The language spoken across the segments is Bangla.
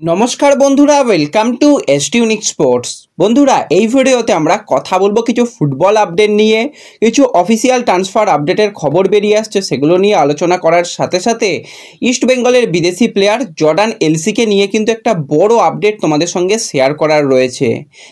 নমস্কার বন্ধুরা, welcome to ST unique sports. বন্ধুরা, এই ভিডিওতে আমরা কথা বলবো কিছু ফুটবল আপডেট নিয়ে, কিছু অফিসিয়াল ট্রান্সফার আপডেটের খবর বেরিয়ে আসছে সেগুলো নিয়ে আলোচনা করার সাথে সাথে ইস্টবেঙ্গলের বিদেশি প্লেয়ার জর্ডান এলসিকে নিয়ে কিন্তু একটা বড় আপডেট তোমাদের সঙ্গে শেয়ার করার রয়েছে।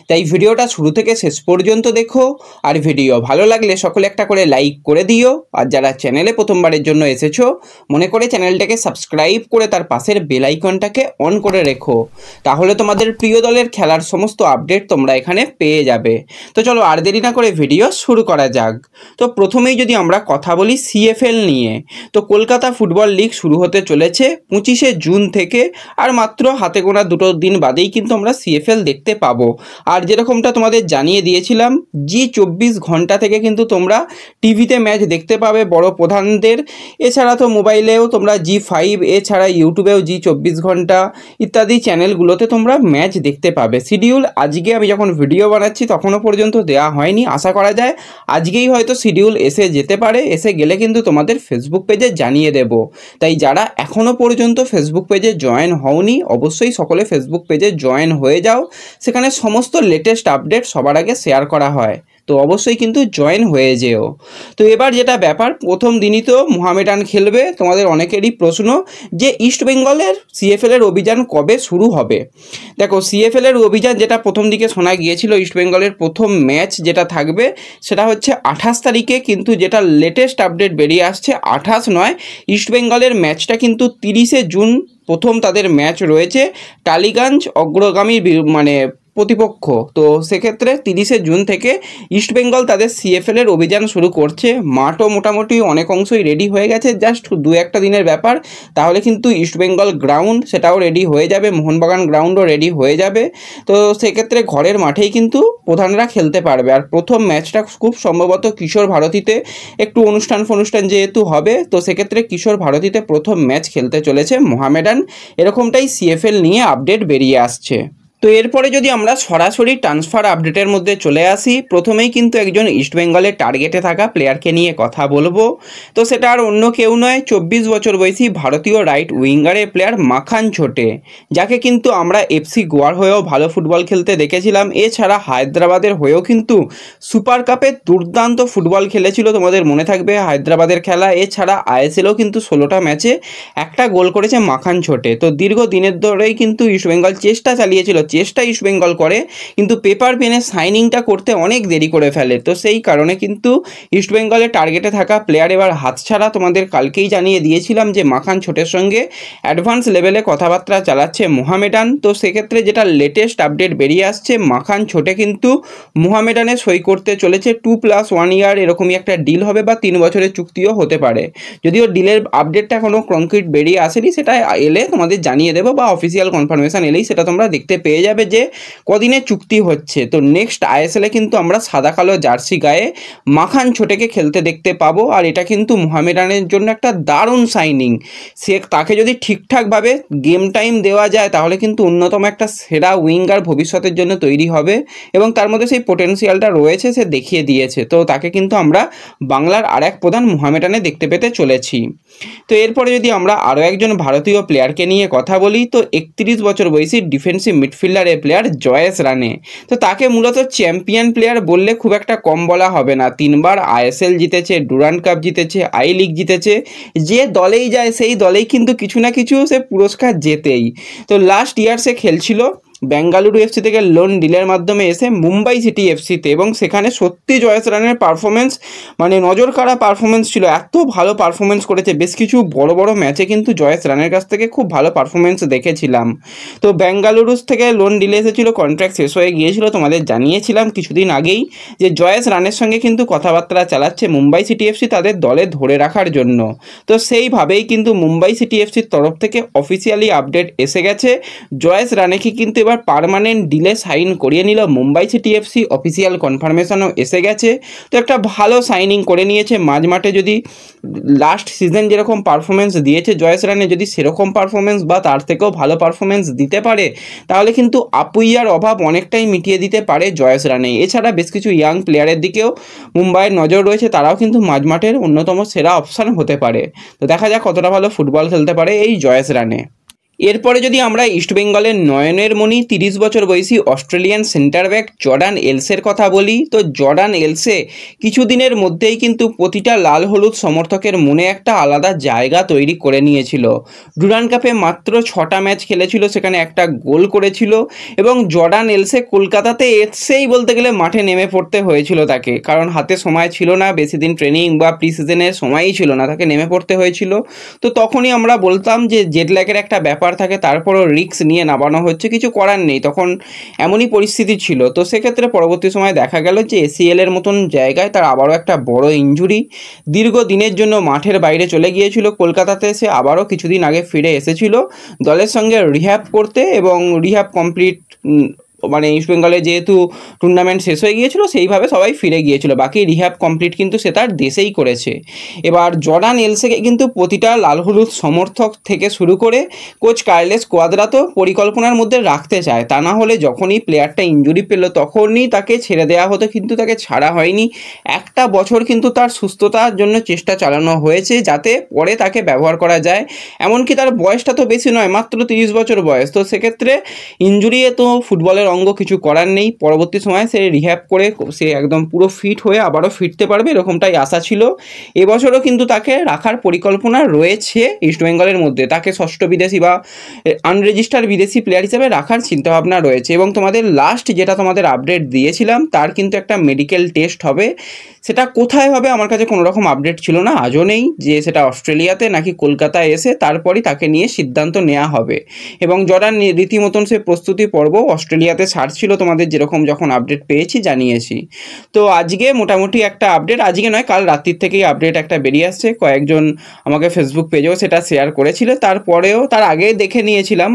তাই ভিডিওটা শুরু থেকে শেষ পর্যন্ত দেখো, আর ভিডিও ভালো লাগলে সকলে একটা করে লাইক করে দিও, আর যারা চ্যানেলে প্রথমবারের জন্য এসেছো মনে করে চ্যানেলটাকে সাবস্ক্রাইব করে তার পাশের বেল আইকনটাকে অন করে রেখো, তাহলে তোমাদের প্রিয় দলের খেলার সমস্ত আপডেট তোমরা এখানে পেয়ে যাবে। তো চলো আর দেরি না করে ভিডিও শুরু করা যাক। তো প্রথমেই যদি আমরা কথা বলি সিএফএল নিয়ে, তো কলকাতা ফুটবল লিগ শুরু হতে চলেছে 25শে জুন থেকে, আর মাত্র হাতে গোনা দুটো দিন বাদেই কিন্তু আমরা সিএফএল দেখতে পাবো। আর যেরকমটা তোমাদের জানিয়ে দিয়েছিলাম, জি24 ঘন্টা থেকে কিন্তু তোমরা টিভিতে ম্যাচ দেখতে পাবে বড় প্রধানদের, এছাড়া তো মোবাইলেও তোমরা জি5, এছাড়া ইউটিউবেও জি24 ঘন্টা ইত্যাদি চ্যানেলগুলোতে তোমরা ম্যাচ দেখতে পাবে। শিডিউল আজকে আমি যখন ভিডিও বানাচ্ছি তখনও পর্যন্ত দেওয়া হয়নি, আশা করা যায় আজকেই হয়তো শিডিউল এসে যেতে পারে, এসে গেলে কিন্তু তোমাদের ফেসবুক পেজে জানিয়ে দেব। তাই যারা এখনও পর্যন্ত ফেসবুক পেজে জয়েন হওনি অবশ্যই সকলে ফেসবুক পেজে জয়েন হয়ে যাও, সেখানে সমস্ত লেটেস্ট আপডেট সবার আগে শেয়ার করা হয়, তো অবশ্যই কিন্তু জয়েন হয়ে যেও। তো এবার যেটা ব্যাপার, প্রথম দিনই তো মোহামেডান খেলবে। তোমাদের অনেকেরই প্রশ্ন যে ইস্টবেঙ্গলের সিএফএলের অভিযান কবে শুরু হবে। দেখো, সিএফএলের অভিযান যেটা প্রথম দিকে শোনা গিয়েছিল, ইস্টবেঙ্গলের প্রথম ম্যাচ যেটা থাকবে সেটা হচ্ছে 28 তারিখে, কিন্তু যেটা লেটেস্ট আপডেট বেরিয়ে আসছে 28 নয়, ইস্টবেঙ্গলের ম্যাচটা কিন্তু 30শে জুন প্রথম তাদের ম্যাচ রয়েছে টালিগঞ্জ অগ্রগামী প্রতিপক্ষ। তো সেক্ষেত্রে 30শে জুন থেকে ইস্টবেঙ্গল তাদের সিএফএলের অভিযান শুরু করছে। মাঠও মোটামুটি অনেক অংশই রেডি হয়ে গেছে, জাস্ট দু একটা দিনের ব্যাপার, তাহলে কিন্তু ইস্টবেঙ্গল গ্রাউন্ড সেটাও রেডি হয়ে যাবে, মোহনবাগান গ্রাউন্ডও রেডি হয়ে যাবে। তো সেক্ষেত্রে ঘরের মাঠেই কিন্তু প্রধানরা খেলতে পারবে। আর প্রথম ম্যাচটা খুব সম্ভবত কিশোর ভারতীতে, একটু অনুষ্ঠান যেহেতু হবে, তো সেক্ষেত্রে কিশোর ভারতীতে প্রথম ম্যাচ খেলতে চলেছে মোহামেডান, এরকমটাই সিএফএল নিয়ে আপডেট বেরিয়ে আসছে। তো এরপরে যদি আমরা সরাসরি ট্রান্সফার আপডেটের মধ্যে চলে আসি, প্রথমেই কিন্তু একজন ইস্টবেঙ্গলের টার্গেটে থাকা প্লেয়ারকে নিয়ে কথা বলবো। তো সেটা আর অন্য কেউ নয়, 24 বছর বয়সী ভারতীয় রাইট উইঙ্গারের প্লেয়ার মাখান ছোটে, যাকে কিন্তু আমরা এফসি গোয়ার হয়েও ভালো ফুটবল খেলতে দেখেছিলাম, এছাড়া হায়দ্রাবাদের হয়েও কিন্তু সুপার কাপে দুর্দান্ত ফুটবল খেলেছিল, তোমাদের মনে থাকবে হায়দ্রাবাদের খেলা। এছাড়া আইএসএলও কিন্তু 16টা ম্যাচে একটা গোল করেছে মাখান ছোটে। তো দীর্ঘ দিনের ধরেই কিন্তু ইস্টবেঙ্গল চেষ্টা চালিয়েছিল, ইস্টবেঙ্গল করে, কিন্তু পেপার পেনে সাইনিংটা করতে অনেক দেরি করে ফেলে। তো সেই কারণে কিন্তু ইস্টবেঙ্গলের টার্গেটে থাকা প্লেয়ার এবার হাতছাড়া। তোমাদের কালকেই জানিয়ে দিয়েছিলাম যে মাখান ছোটের সঙ্গে অ্যাডভান্স লেভেলে কথাবার্তা চালাচ্ছে মোহামেডান। তো সেক্ষেত্রে যেটা লেটেস্ট আপডেট বেরিয়ে আসছে, মাখান ছোটে কিন্তু মোহামেডানে সই করতে চলেছে 2+1 ইয়ার এরকমই একটা ডিল হবে, বা 3 বছরের চুক্তিও হতে পারে। যদিও ডিলের আপডেটটা কোনো কংক্রিট বেরিয়ে আসেনি, সেটা এলে তোমাদের জানিয়ে দেবো, বা অফিসিয়াল কনফার্মেশন এলেই সেটা তোমরা দেখতে পেয়ে যাবে যে কদিনের চুক্তি হচ্ছে। তো নেক্সট আইএসএলে কিন্তু আমরা সাদা কালো জার্সি গায়ে মাখান ছোটেকে খেলতে দেখতে পাবো, আর এটা কিন্তু মোহামেডানের জন্য একটা দারুণ সাইনিং। তাকে যদি ঠিকঠাকভাবে গেম টাইম দেওয়া যায় তাহলে কিন্তু অন্যতম একটা সেরা উইঙ্গার ভবিষ্যতের জন্য তৈরি হবে, এবং তার মধ্যে সেই পোটেনশিয়ালটা রয়েছে, সে দেখিয়ে দিয়েছে। তো তাকে কিন্তু আমরা বাংলার আর এক প্রধান মোহামেডানে দেখতে পেতে চলেছি। তো এরপরে যদি আমরা আরও একজন ভারতীয় প্লেয়ারকে নিয়ে কথা বলি, তো 31 বছর বয়সী ডিফেন্সিভ মিডফিল্ডারের প্লেয়ার জয়েশ রানে। তো তাকে মূলত চ্যাম্পিয়ন প্লেয়ার বললে খুব একটা কম বলা হবে না। 3বার আইএসএল জিতেছে, ডুরান্ড কাপ জিতেছে, আই লিগ জিতেছে, যে দলেই যায় সেই দলেই কিন্তু কিছু না কিছু সে পুরস্কার জেতেই। তো লাস্ট ইয়ার সে খেলছিল বেঙ্গালুরু এফসি থেকে লোন ডিলের মাধ্যমে এসে মুম্বাই সিটি এফসিতে, এবং সেখানে সত্যি জয়েশ রানের পারফরমেন্স নজর কাড়া পারফরমেন্স ছিল, এত ভালো পারফরমেন্স করেছে। বেশ কিছু বড় বড় ম্যাচে কিন্তু জয়েশ রানের কাছ থেকে খুব ভালো পারফরমেন্স দেখেছিলাম। তো বেঙ্গালুরু থেকে লোন ডিলে এসেছিল, কন্ট্রাক্ট শেষ হয়ে গিয়েছিল, তোমাদের জানিয়েছিলাম কিছুদিন আগেই যে জয়েশ রানের সঙ্গে কিন্তু কথাবার্তা চালাচ্ছে মুম্বাই সিটি এফসি তাদের দলে ধরে রাখার জন্য। তো সেইভাবেই কিন্তু মুম্বাই সিটি এফসির তরফ থেকে অফিসিয়ালি আপডেট এসে গেছে, জয়েশ রানেকে কিন্তু এবার পার্মানেন্ট ডিলে সাইন করিয়ে নিল মুম্বাই সিটি এফসি, অফিসিয়াল কনফার্মেশনও এসে গেছে। তো একটা ভালো সাইনিং করে নিয়েছে। মাঝ মাঠে যদি লাস্ট সিজন যেরকম পারফরমেন্স দিয়েছে জয়েশ রানে, যদি সেরকম পারফরমেন্স বা তার থেকেও ভালো পারফরমেন্স দিতে পারে তাহলে কিন্তু আপুইয়ার অভাব অনেকটাই মিটিয়ে দিতে পারে জয়েশ রানে। এছাড়া বেশ কিছু ইয়াং প্লেয়ারের দিকেও মুম্বাইয়ের নজর রয়েছে, তারাও কিন্তু মাঝ মাঠের অন্যতম সেরা অপশান হতে পারে। তো দেখা যাক কতটা ভালো ফুটবল খেলতে পারে এই জয়েশ রানে। এরপরে যদি আমরা ইস্টবেঙ্গলের নয়নের মণি 30 বছর বয়সী অস্ট্রেলিয়ান সেন্টার ব্যাক জর্ডান এলসের কথা বলি, তো জর্ডান এলসে কিছুদিনের মধ্যেই কিন্তু প্রতিটা লাল হলুদ সমর্থকের মনে একটা আলাদা জায়গা তৈরি করে নিয়েছিল। ডুরান্ড কাপে মাত্র 6টা ম্যাচ খেলেছিল, সেখানে একটা গোল করেছিল এবং জর্ডান এলসে কলকাতাতে এসেই বলতে গেলে মাঠে নেমে পড়তে হয়েছিল তাকে, কারণ হাতে সময় ছিল না, বেশি দিন ট্রেনিং বা প্রি সিজনের সময়ই ছিল না, তাকে নেমে পড়তে হয়েছিল। তো তখনই আমরা বলতাম যে জেট ল্যাগের একটা ব্যাপার থাকে, তারপরও রিস্ক নিয়ে নামানো হচ্ছে, কিছু করার নেই, তখন এমনই পরিস্থিতি ছিল। তো সেক্ষেত্রে পরবর্তী সময় দেখা গেল যে ACL এর মতন জায়গায় তার আবারও একটা বড় ইনজুরি, দীর্ঘ দিনের জন্য মাঠের বাইরে চলে গিয়েছিল। কলকাতাতে এসে আবারও কিছুদিন আগে ফিরে এসেছিল দলের সঙ্গে রিহ্যাব করতে, এবং রিহ্যাব কমপ্লিট মানে ইস্টবেঙ্গলে যেহেতু টুর্নামেন্ট শেষ হয়ে গিয়েছিল সেইভাবে সবাই ফিরে গিয়েছিল, বাকি রিহ্যাব কমপ্লিট কিন্তু সে তার দেশেই করেছে। এবার জর্ডান এলসেকে কিন্তু প্রতিটা লাল হলুদ সমর্থক থেকে শুরু করে কোচ কার্লেস কোয়াদ্রাতো পরিকল্পনার মধ্যে রাখতে চায়, তা না হলে যখনই প্লেয়ারটা ইনজুরি পেল তখনই তাকে ছেড়ে দেওয়া হতো, কিন্তু তাকে ছাড়া হয়নি। একটা বছর কিন্তু তার সুস্থতার জন্য চেষ্টা চালানো হয়েছে যাতে পরে তাকে ব্যবহার করা যায়, এমনকি তার বয়সটা তো বেশি নয়, মাত্র 30 বছর বয়স। তো সেক্ষেত্রে ইনজুরিয়ে তো ফুটবলের অঙ্গ কিছু করার নেই, পরবর্তী সময় সে রিহ্যাব করে সে একদম পুরো ফিট হয়ে আবারও ফিরতে পারবে, এরকমটাই আশা ছিল। এবছরও কিন্তু তাকে রাখার পরিকল্পনা রয়েছে ইস্টবেঙ্গলের মধ্যে, তাকে ষষ্ঠ বিদেশি বা আনরেজিস্টার্ড বিদেশি প্লেয়ার হিসেবে রাখার চিন্তাভাবনা রয়েছে। এবং তোমাদের লাস্ট যেটা তোমাদের আপডেট দিয়েছিলাম তার কিন্তু একটা মেডিকেল টেস্ট হবে, সেটা কোথায় হবে আমার কাছে কোনো রকম আপডেট ছিল না, আজও নেই, যে সেটা অস্ট্রেলিয়াতে নাকি কলকাতায় এসে তারপরই তাকে নিয়ে সিদ্ধান্ত নেওয়া হবে। এবং জর্ডান রীতিমতন সে প্রস্তুতি পর্ব অস্ট্রেলিয়াতে ছাড়ছিল, তোমাদের যেরকম যখন আপডেট পেয়েছি জানিয়েছি। তো আজকে মোটামুটি একটা আপডেট, আজকে নয় কাল রাত্রির থেকেই আপডেট একটা বেরিয়ে আসছে, কয়েকজন আমাকে ফেসবুক পেজেও সেটা শেয়ার করেছিল, তারপরেও তার আগে দেখে নিয়েছিলাম,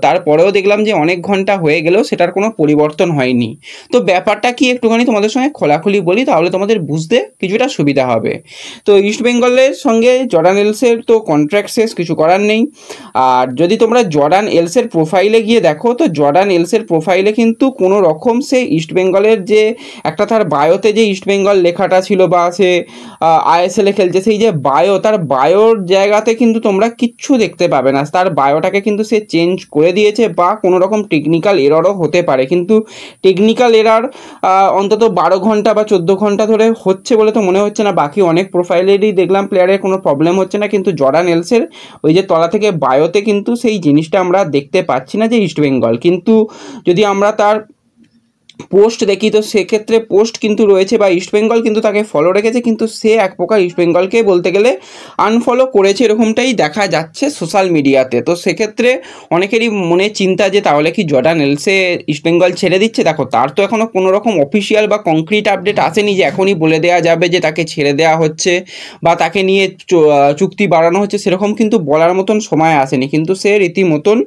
তারপরেও দেখলাম যে অনেক ঘন্টা হয়ে গেলেও সেটার কোনো পরিবর্তন হয়নি। তো ব্যাপারটা কি একটুখানি তোমাদের সঙ্গে খোলাখুলি বলি, তাহলে তোমাদের বুঝতে কিছুটা সুবিধা হবে। তো ইস্টবেঙ্গলের সঙ্গে জর্ডান এলসের তো কন্ট্রাক্ট শেষ, কিছু করার নেই। আর যদি তোমরা জর্ডান এলসের প্রোফাইলে গিয়ে দেখো, তো জর্ডান এলসের প্রোফাইলে কিন্তু কোনো রকম সে ইস্টবেঙ্গলের যে একটা তার বায়োতে যে ইস্টবেঙ্গল লেখাটা ছিল বা সে ISL-এ খেলছে সেই যে বায়ো, তার বায়োর জায়গাতে কিন্তু তোমরা কিচ্ছু দেখতে পাবে না, তার বায়োটাকে কিন্তু সে চেঞ্জ করে দিয়েছে, বা কোনো রকম টেকনিক্যাল এররও হতে পারে, কিন্তু টেকনিক্যাল এরর অন্তত 12 ঘন্টা বা 14 ঘন্টা ধরে হচ্ছে বলে তো মনে হচ্ছে না। বাকি অনেক প্রোফাইলেরই দেখলাম প্লেয়ারের কোনো প্রবলেম হচ্ছে না, কিন্তু জর্ডান এলসের ওই যে তলা থেকে বায়োতে কিন্তু সেই জিনিসটা আমরা দেখতে পাচ্ছি না যে ইস্টবেঙ্গল। কিন্তু যদি আমরা তার পোস্ট দেখি তো সেক্ষেত্রে পোস্ট কিন্তু রয়েছে, বা ইস্টবেঙ্গল কিন্তু তাকে ফলো রেখেছে, কিন্তু সে এক প্রকার ইস্টবেঙ্গলকে বলতে গেলে আনফলো করেছে, এরকমটাই দেখা যাচ্ছে সোশ্যাল মিডিয়াতে। তো সেক্ষেত্রে অনেকেরই মনে চিন্তা যে তাহলে কি জর্ডান এলসে ইস্টবেঙ্গল ছেড়ে দিচ্ছে। দেখো তার তো এখনও কোনো রকম অফিসিয়াল বা কংক্রিট আপডেট আসেনি যে এখনই বলে দেওয়া যাবে যে তাকে ছেড়ে দেওয়া হচ্ছে বা তাকে নিয়ে চুক্তি বাড়ানো হচ্ছে, সেরকম কিন্তু বলার মতন সময় আসেনি। কিন্তু সে রীতিমতন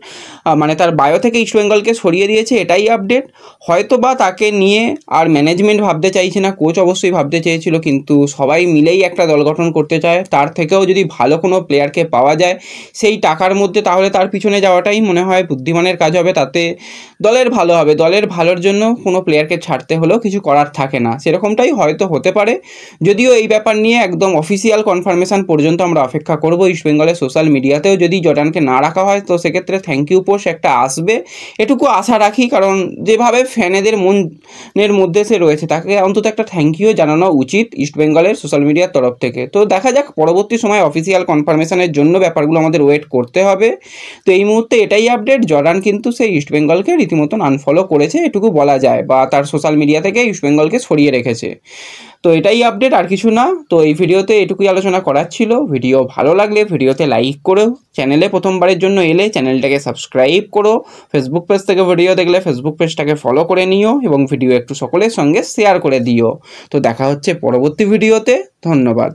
মানে তার বায়ো থেকে ইস্টবেঙ্গলকে সরিয়ে দিয়েছে, এটাই আপডেট। হয়তো বা তাকে নিয়ে আর ম্যানেজমেন্ট ভাবতে চাইছে না, কোচ অবশ্যই ভাবতে চেয়েছিল, কিন্তু সবাই মিলেই একটা দল গঠন করতে চায়, তার থেকেও যদি ভালো কোনো প্লেয়ারকে পাওয়া যায় সেই টাকার মধ্যে, তাহলে তার পিছনে যাওয়াটাই মনে হয় বুদ্ধিমানের কাজ হবে, তাতে দলের ভালো হবে। দলের ভালোর জন্য কোনো প্লেয়ারকে ছাড়তে হলেও কিছু করার থাকে না, সেরকমটাই হয়তো হতে পারে। যদিও এই ব্যাপার নিয়ে একদম অফিসিয়াল কনফার্মেশন পর্যন্ত আমরা অপেক্ষা করব। ইস্টবেঙ্গলের সোশ্যাল মিডিয়াতেও যদি জর্ডানকে না রাখা হয় তো সেক্ষেত্রে থ্যাংক ইউ পোস্ট একটা আসবে, এটুকু আশা রাখি, কারণ যেভাবে ফ্যানেদের মনের মধ্যে সে রয়েছে তাকে অন্তত একটা থ্যাংক ইউ জানানো উচিত ইস্টবেঙ্গলের সোশ্যাল মিডিয়ার তরফ থেকে। তো দেখা যাক পরবর্তী সময় অফিসিয়াল কনফার্মেশনের জন্য ব্যাপারগুলো আমাদের ওয়েট করতে হবে। তো এই মুহূর্তে এটাই আপডেট, জর্ডান কিন্তু সেই ইস্টবেঙ্গলকে রীতিমতন আনফলো করেছে, এটুকু বলা যায়, বা তার সোশ্যাল মিডিয়া থেকে ইস্টবেঙ্গলকে সরিয়ে রেখেছে। তো এটাই আপডেট, আর কিছু না। তো এই ভিডিওতে এটুকুই আলোচনা করার ছিল। ভিডিও ভালো লাগলে ভিডিওতে লাইক করো, চ্যানেলে প্রথমবারের জন্য এলে চ্যানেলটাকে সাবস্ক্রাইব করো, ফেসবুক পেজ থেকে ভিডিও দেখলে ফেসবুক পেজটাকে ফলো করে নিও এবং ভিডিও একটু সকলের সঙ্গে শেয়ার করে দিও। তো দেখা হচ্ছে পরবর্তী ভিডিওতে, ধন্যবাদ।